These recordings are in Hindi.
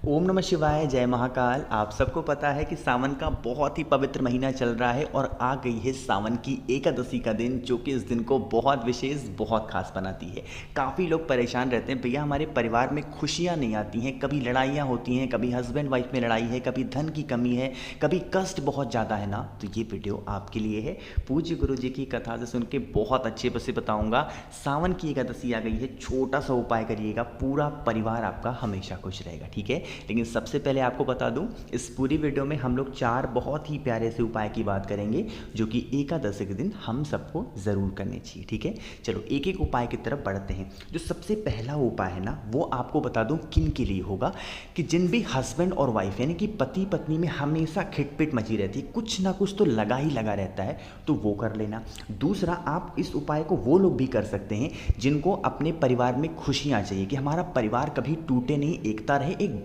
ओम नमः शिवाय, जय महाकाल। आप सबको पता है कि सावन का बहुत ही पवित्र महीना चल रहा है और आ गई है सावन की एकादशी का दिन, जो कि इस दिन को बहुत विशेष, बहुत खास बनाती है। काफ़ी लोग परेशान रहते हैं, भैया हमारे परिवार में खुशियाँ नहीं आती हैं, कभी लड़ाइयाँ होती हैं, कभी हस्बैंड वाइफ में लड़ाई है, कभी धन की कमी है, कभी कष्ट बहुत ज़्यादा है ना। तो ये वीडियो आपके लिए है। पूज्य गुरु जी की कथा से सुन के बहुत अच्छे से बताऊँगा। सावन की एकादशी आ गई है, छोटा सा उपाय करिएगा, पूरा परिवार आपका हमेशा खुश रहेगा, ठीक है। लेकिन सबसे पहले आपको बता दूं, इस पूरी वीडियो में हम लोग 4 बहुत ही प्यारे से उपाय की बात करेंगे, जो कि एकादशी के दिन हम सबको ज़रूर करने चाहिए, ठीक है। चलो एक एक उपाय की तरफ बढ़ते हैं। जो सबसे पहला उपाय है ना, वो आपको बता दूं किन के लिए होगा, कि जिन भी हस्बैंड और वाइफ यानी कि पति पत्नी में हमेशा खिटपिट मची रहती है, कुछ ना कुछ तो लगा ही लगा रहता है, तो वो कर लेना। दूसरा, आप इस उपाय को वो लोग भी कर सकते हैं जिनको अपने परिवार में खुशियाँ चाहिए, कि हमारा परिवार कभी टूटे नहीं, एकता रहे, एक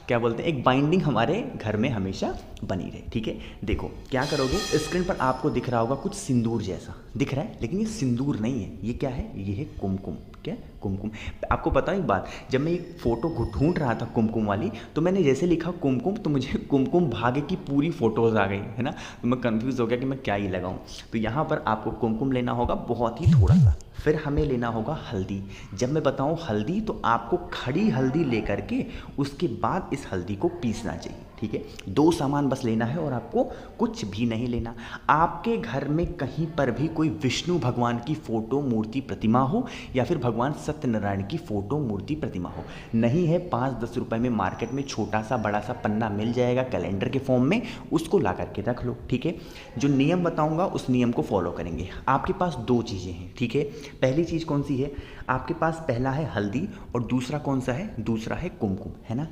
क्या बोलते हैं, एक बाइंडिंग हमारे घर में हमेशा बनी रहे, ठीक है। देखो क्या करोगे, स्क्रीन पर आपको दिख रहा होगा कुछ सिंदूर जैसा दिख रहा है, लेकिन ये सिंदूर नहीं है, ये क्या है, ये है कुमकुम। क्या, कुमकुम। आपको पता है एक बात, जब मैं एक फ़ोटो ढूंढ रहा था कुमकुम वाली, तो मैंने जैसे लिखा कुमकुम, तो मुझे कुमकुम भाग्य की पूरी फ़ोटोज़ आ गई, है ना। तो मैं कंफ्यूज हो गया कि मैं क्या ही लगाऊं। तो यहाँ पर आपको कुमकुम लेना होगा, बहुत ही थोड़ा सा। फिर हमें लेना होगा हल्दी। जब मैं बताऊं हल्दी, तो आपको खड़ी हल्दी लेकर के उसके बाद इस हल्दी को पीसना चाहिए, ठीक है। 2 सामान बस लेना है और आपको कुछ भी नहीं लेना। आपके घर में कहीं पर भी कोई विष्णु भगवान की फ़ोटो, मूर्ति, प्रतिमा हो, या फिर भगवान सत्यनारायण की फ़ोटो, मूर्ति, प्रतिमा हो, नहीं है, 5-10 रुपए में मार्केट में छोटा सा बड़ा सा पन्ना मिल जाएगा कैलेंडर के फॉर्म में, उसको ला करके रख लो, ठीक है। जो नियम बताऊंगा उस नियम को फॉलो करेंगे। आपके पास 2 चीज़ें हैं, ठीक है। पहली चीज़ कौन सी है, आपके पास पहला है हल्दी और दूसरा कौन सा है, दूसरा है कुमकुम, है ना।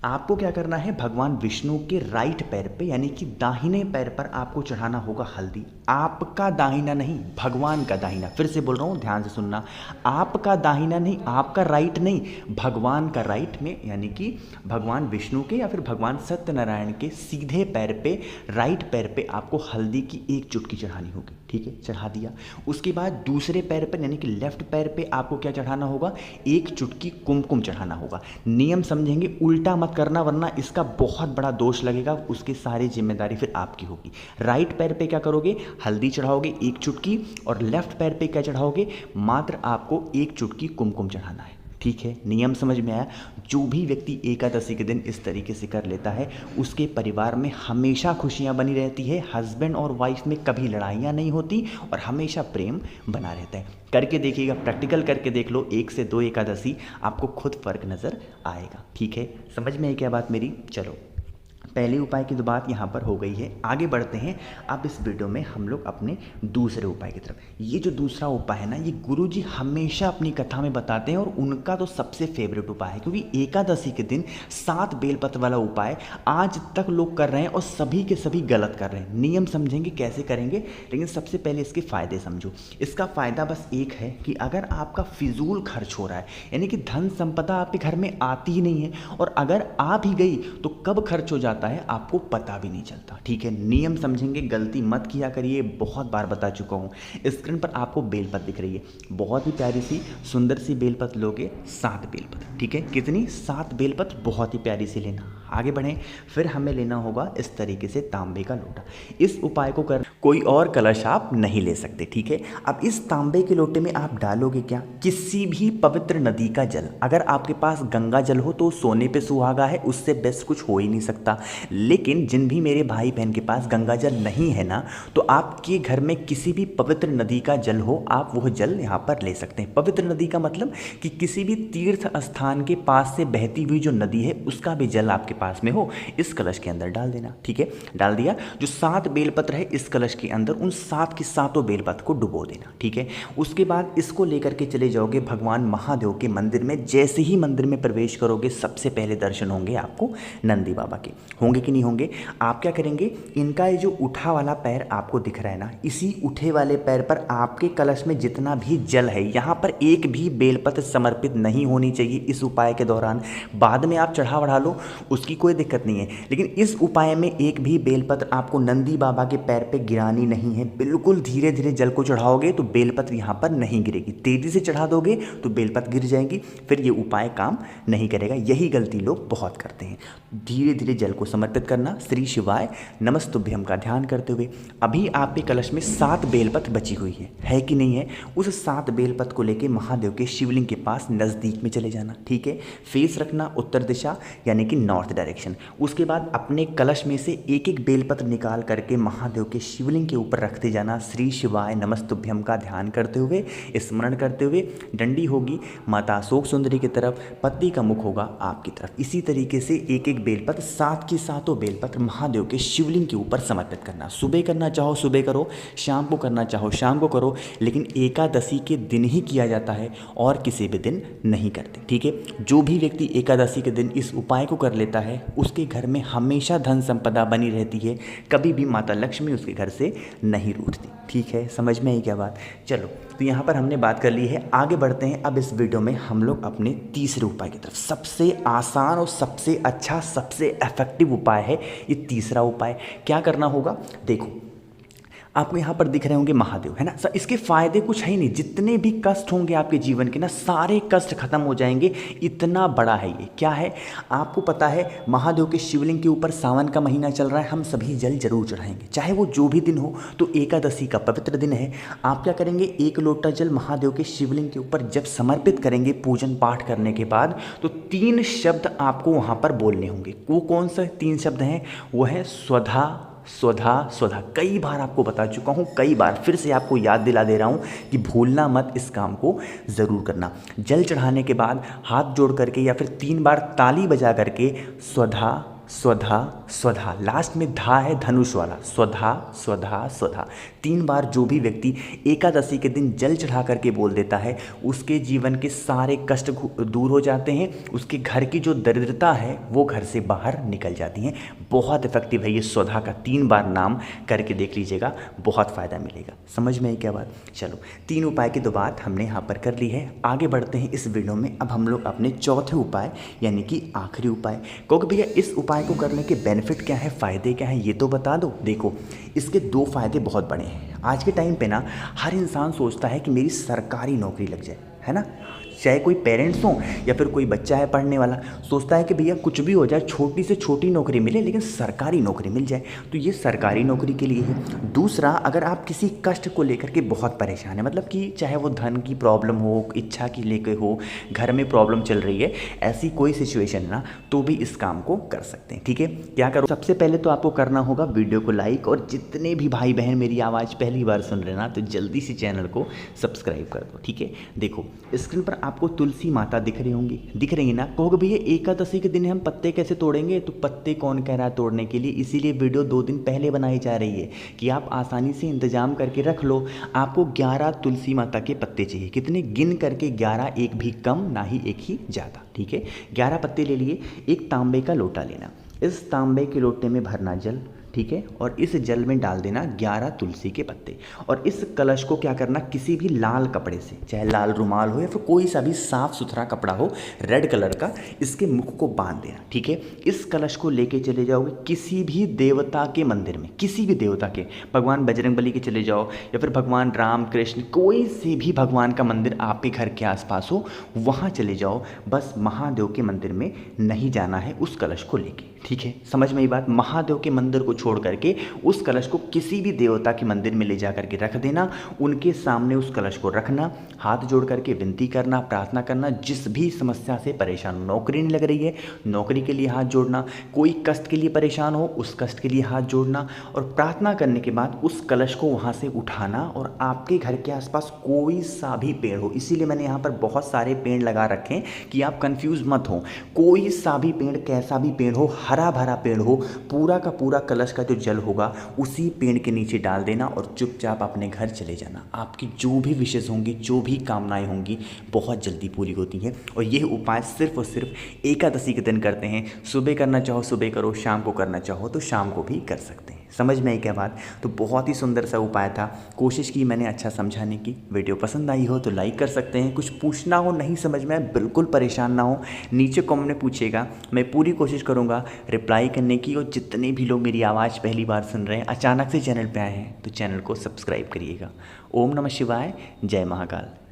आपको क्या करना है, भगवान विष्णु के राइट पैर पे यानी कि दाहिने पैर पर आपको चढ़ाना होगा हल्दी। आपका दाहिना नहीं, भगवान का दाहिना। फिर से बोल रहा हूँ, ध्यान से सुनना। आपका दाहिना नहीं, आपका राइट नहीं, भगवान का राइट में, यानी कि भगवान विष्णु के या फिर भगवान सत्यनारायण के सीधे पैर पे, राइट पैर पे आपको हल्दी की 1 चुटकी चढ़ानी होगी, ठीक है। चढ़ा दिया। उसके बाद दूसरे पैर पर यानी कि लेफ्ट पैर पे आपको क्या चढ़ाना होगा, 1 चुटकी कुमकुम चढ़ाना होगा। नियम समझेंगे, उल्टा मत करना, वरना इसका बहुत बड़ा दोष लगेगा, उसकी सारी जिम्मेदारी फिर आपकी होगी। राइट पैर पे क्या करोगे, हल्दी चढ़ाओगे 1 चुटकी, और लेफ्ट पैर पे क्या चढ़ाओगे, मात्र आपको 1 चुटकी कुमकुम चढ़ाना है, ठीक है। नियम समझ में आया। जो भी व्यक्ति एकादशी के दिन इस तरीके से कर लेता है, उसके परिवार में हमेशा खुशियां बनी रहती है, हस्बैंड और वाइफ में कभी लड़ाइयां नहीं होती और हमेशा प्रेम बना रहता है। करके देखिएगा, प्रैक्टिकल करके देख लो, 1 से 2 एकादशी आपको खुद फर्क नज़र आएगा, ठीक है। समझ में आई क्या बात मेरी। चलो पहले उपाय की तो बात यहाँ पर हो गई है, आगे बढ़ते हैं। अब इस वीडियो में हम लोग अपने दूसरे उपाय की तरफ। ये जो दूसरा उपाय है ना, ये गुरुजी हमेशा अपनी कथा में बताते हैं और उनका तो सबसे फेवरेट उपाय है, क्योंकि एकादशी के दिन 7 बेलपत्र वाला उपाय आज तक लोग कर रहे हैं और सभी के सभी गलत कर रहे हैं। नियम समझेंगे कैसे करेंगे, लेकिन सबसे पहले इसके फ़ायदे समझो। इसका फ़ायदा बस एक है कि अगर आपका फिजूल खर्च हो रहा है, यानी कि धन संपदा आपके घर में आती ही नहीं है, और अगर आ भी गई तो कब खर्च हो जाता है आपको पता भी नहीं चलता, ठीक है। नियम समझेंगे, गलती मत किया करिए, बहुत बार बता चुका हूं। स्क्रीन पर आपको बेलपत्र दिख रही है, बहुत ही प्यारी सी सुंदर सी बेलपत्र लोगे, 7 बेलपत्र, ठीक है। कितनी, 7 बेलपत्र, बहुत ही प्यारी सी लेना। आगे बढ़ें। फिर हमें लेना होगा इस तरीके से तांबे का लोटा। इस उपाय को कर कोई और कलश आप नहीं ले सकते, ठीक है। अब इस तांबे के लोटे में आप डालोगे क्या, किसी भी पवित्र नदी का जल। अगर आपके पास गंगा जल हो तो सोने पे सुहागा है, उससे बेस्ट कुछ हो ही नहीं सकता। लेकिन जिन भी मेरे भाई बहन के पास गंगा जल नहीं है ना, तो आपके घर में किसी भी पवित्र नदी का जल हो, आप वह जल यहाँ पर ले सकते हैं। पवित्र नदी का मतलब कि किसी भी तीर्थ स्थान के पास से बहती हुई जो नदी है, उसका भी जल आपके पास में हो, इस कलश के अंदर डाल देना, ठीक है। डाल दिया। जो 7 बेलपत्र है इस कलश के अंदर, उन 7 के 7 बेलपत्र को डुबो देना, ठीक है। उसके बाद इसको लेकर के चले जाओगे भगवान महादेव के मंदिर में। जैसे ही मंदिर में प्रवेश करोगे, सबसे पहले दर्शन होंगे आपको नंदी बाबा के। होंगे कि नहीं होंगे। आप क्या करेंगे, इनका ये जो उठा वाला पैर आपको दिख रहा है ना, इसी उठे वाले पैर पर आपके कलश में जितना भी जल है, यहाँ पर एक भी बेलपत्र समर्पित नहीं होनी चाहिए इस उपाय के दौरान। बाद में आप चढ़ा बढ़ा लो, उसकी कोई दिक्कत नहीं है, लेकिन इस उपाय में एक भी बेलपत्र आपको नंदी बाबा के पैर पे गिरानी नहीं है। बिल्कुल धीरे धीरे जल को चढ़ाओगे तो बेलपत्र यहाँ पर नहीं गिरेगी, तेजी से चढ़ा दोगे तो बेलपत्र गिर जाएंगी, फिर ये उपाय काम नहीं करेगा। यही गलती लोग बहुत करते हैं। धीरे धीरे जल को समर्पित करना, श्री शिवाय नमस्तुभ्यम का ध्यान करते हुए। अभी आपके कलश में 7 बेलपत्र बची हुई है कि नहीं है, उस 7 बेलपत्र को लेके महादेव के शिवलिंग के पास नज़दीक में चले जाना, ठीक है। फेस रखना उत्तर दिशा यानी कि नॉर्थ डायरेक्शन। उसके बाद अपने कलश में से एक एक बेलपत्र निकाल करके महादेव के शिवलिंग के ऊपर रखते जाना, श्री शिवाय नमस्तुभ्यम का ध्यान करते हुए, स्मरण करते हुए। डंडी होगी माता अशोक सुंदरी की तरफ, पत्ती का मुख होगा आपकी तरफ। इसी तरीके से एक एक बेलपत्र 7 की 7 बेलपत्र महादेव के शिवलिंग के ऊपर समर्पित करना। सुबह करना चाहो सुबह करो, शाम को करना चाहो शाम को करो, लेकिन एकादशी के दिन ही किया जाता है और किसी भी दिन नहीं करते, ठीक है। जो भी व्यक्ति एकादशी के दिन इस उपाय को कर लेता है उसके घर में हमेशा धन संपदा बनी रहती है, कभी भी माता लक्ष्मी उसके घर से नहीं रूठती, ठीक है। समझ में आई क्या बात। चलो, तो यहाँ पर हमने बात कर ली है, आगे बढ़ते हैं। अब इस वीडियो में हम लोग अपने तीसरे उपाय की तरफ। सबसे आसान और सबसे अच्छा, सबसे इफेक्टिव उपाय है ये तीसरा उपाय। क्या करना होगा, देखो आपको यहाँ पर दिख रहे होंगे महादेव, है ना। इसके फ़ायदे कुछ है ही नहीं, जितने भी कष्ट होंगे आपके जीवन के ना, सारे कष्ट खत्म हो जाएंगे, इतना बड़ा है ये। क्या है, आपको पता है महादेव के शिवलिंग के ऊपर सावन का महीना चल रहा है, हम सभी जल जरूर चढ़ाएंगे, चाहे वो जो भी दिन हो। तो एकादशी का पवित्र दिन है, आप क्या करेंगे, 1 लोटा जल महादेव के शिवलिंग के ऊपर जब समर्पित करेंगे पूजन पाठ करने के बाद, तो 3 शब्द आपको वहाँ पर बोलने होंगे। वो कौन सा 3 शब्द हैं, वो है स्वधा स्वधा स्वधा। कई बार आपको बता चुका हूँ, कई बार फिर से आपको याद दिला दे रहा हूँ कि भूलना मत, इस काम को ज़रूर करना। जल चढ़ाने के बाद हाथ जोड़ करके या फिर 3 बार ताली बजा करके स्वधा स्वधा स्वधा, लास्ट में धा है धनुष वाला, स्वधा स्वधा स्वधा 3 बार जो भी व्यक्ति एकादशी के दिन जल चढ़ा करके बोल देता है, उसके जीवन के सारे कष्ट दूर हो जाते हैं, उसके घर की जो दरिद्रता है वो घर से बाहर निकल जाती हैं। बहुत इफेक्टिव है ये स्वधा का, 3 बार नाम करके देख लीजिएगा, बहुत फ़ायदा मिलेगा। समझ में आई क्या बात। चलो, 3 उपाय की तो बात हमने यहाँ पर कर ली है, आगे बढ़ते हैं इस वीडियो में। अब हम लोग अपने चौथे उपाय यानी कि आखिरी उपाय, क्योंकि भैया इस उपाय को करने के बेनिफिट क्या है, फ़ायदे क्या है, ये तो बता दो। देखो, इसके 2 फ़ायदे बहुत बड़े हैं। आज के टाइम पे ना हर इंसान सोचता है कि मेरी सरकारी नौकरी लग जाए, है ना। चाहे कोई पेरेंट्स हो या फिर कोई बच्चा है पढ़ने वाला, सोचता है कि भैया कुछ भी हो जाए, छोटी से छोटी नौकरी मिले लेकिन सरकारी नौकरी मिल जाए। तो ये सरकारी नौकरी के लिए है। दूसरा, अगर आप किसी कष्ट को लेकर के बहुत परेशान है, मतलब कि चाहे वो धन की प्रॉब्लम हो, इच्छा की लेकर हो, घर में प्रॉब्लम चल रही है, ऐसी कोई सिचुएशन ना, तो भी इस काम को कर सकते हैं, ठीक है। क्या करो, सबसे पहले तो आपको करना होगा वीडियो को लाइक, और जितने भी भाई बहन मेरी आवाज़ पहली बार सुन रहे ना, तो जल्दी से चैनल को सब्सक्राइब कर दो, ठीक है। देखो, स्क्रीन पर आपको तुलसी माता दिख रही होंगी, दिख रही है ना। कहोगे भैया एकादशी के दिन हम पत्ते कैसे तोड़ेंगे, तो पत्ते कौन कह रहा है तोड़ने के लिए, इसीलिए वीडियो 2 दिन पहले बनाई जा रही है कि आप आसानी से इंतजाम करके रख लो। आपको 11 तुलसी माता के पत्ते चाहिए, कितने, गिन करके 11, एक भी कम ना ही एक ही ज़्यादा, ठीक है। 11 पत्ते ले लिए। एक तांबे का लोटा लेना, इस तांबे के लोटे में भरना जल, ठीक है, और इस जल में डाल देना 11 तुलसी के पत्ते। और इस कलश को क्या करना, किसी भी लाल कपड़े से, चाहे लाल रुमाल हो या फिर कोई सा भी साफ सुथरा कपड़ा हो रेड कलर का, इसके मुख को बांध देना, ठीक है। इस कलश को लेके चले जाओगे किसी भी देवता के मंदिर में, किसी भी देवता के, भगवान बजरंगबली के चले जाओ या फिर भगवान राम कृष्ण, कोई से भी भगवान का मंदिर आपके घर के आसपास हो, वहाँ चले जाओ। बस महादेव के मंदिर में नहीं जाना है उस कलश को लेके, ठीक है। समझ में ये बात। महादेव के मंदिर को छोड़ करके उस कलश को किसी भी देवता के मंदिर में ले जा करके रख देना, उनके सामने उस कलश को रखना, हाथ जोड़ करके विनती करना, प्रार्थना करना, जिस भी समस्या से परेशान हो, नौकरी नहीं लग रही है, नौकरी के लिए हाथ जोड़ना, कोई कष्ट के लिए परेशान हो, उस कष्ट के लिए हाथ जोड़ना, और प्रार्थना करने के बाद उस कलश को वहाँ से उठाना, और आपके घर के आसपास कोई सा भी पेड़ हो, इसीलिए मैंने यहाँ पर बहुत सारे पेड़ लगा रखे हैं कि आप कंफ्यूज मत हो, कोई सा भी पेड़, कैसा भी पेड़ हो, हरा भरा पेड़ हो, पूरा का पूरा कलश का जो जल होगा उसी पेड़ के नीचे डाल देना और चुपचाप अपने घर चले जाना। आपकी जो भी विशेष होंगी, जो भी कामनाएं होंगी, बहुत जल्दी पूरी होती हैं। और यह उपाय सिर्फ और सिर्फ एकादशी के दिन करते हैं। सुबह करना चाहो सुबह करो, शाम को करना चाहो तो शाम को भी कर सकते हैं। समझ में आई क्या बात? तो बहुत ही सुंदर सा उपाय था, कोशिश की मैंने अच्छा समझाने की। वीडियो पसंद आई हो तो लाइक कर सकते हैं। कुछ पूछना हो, नहीं समझ में आए, बिल्कुल परेशान ना हो, नीचे कमेंट में पूछिएगा, मैं पूरी कोशिश करूँगा रिप्लाई करने की। और जितने भी लोग मेरी आवाज़ पहली बार सुन रहे हैं, अचानक से चैनल पे आए हैं, तो चैनल को सब्सक्राइब करिएगा। ओम नमः शिवाय, जय महाकाल।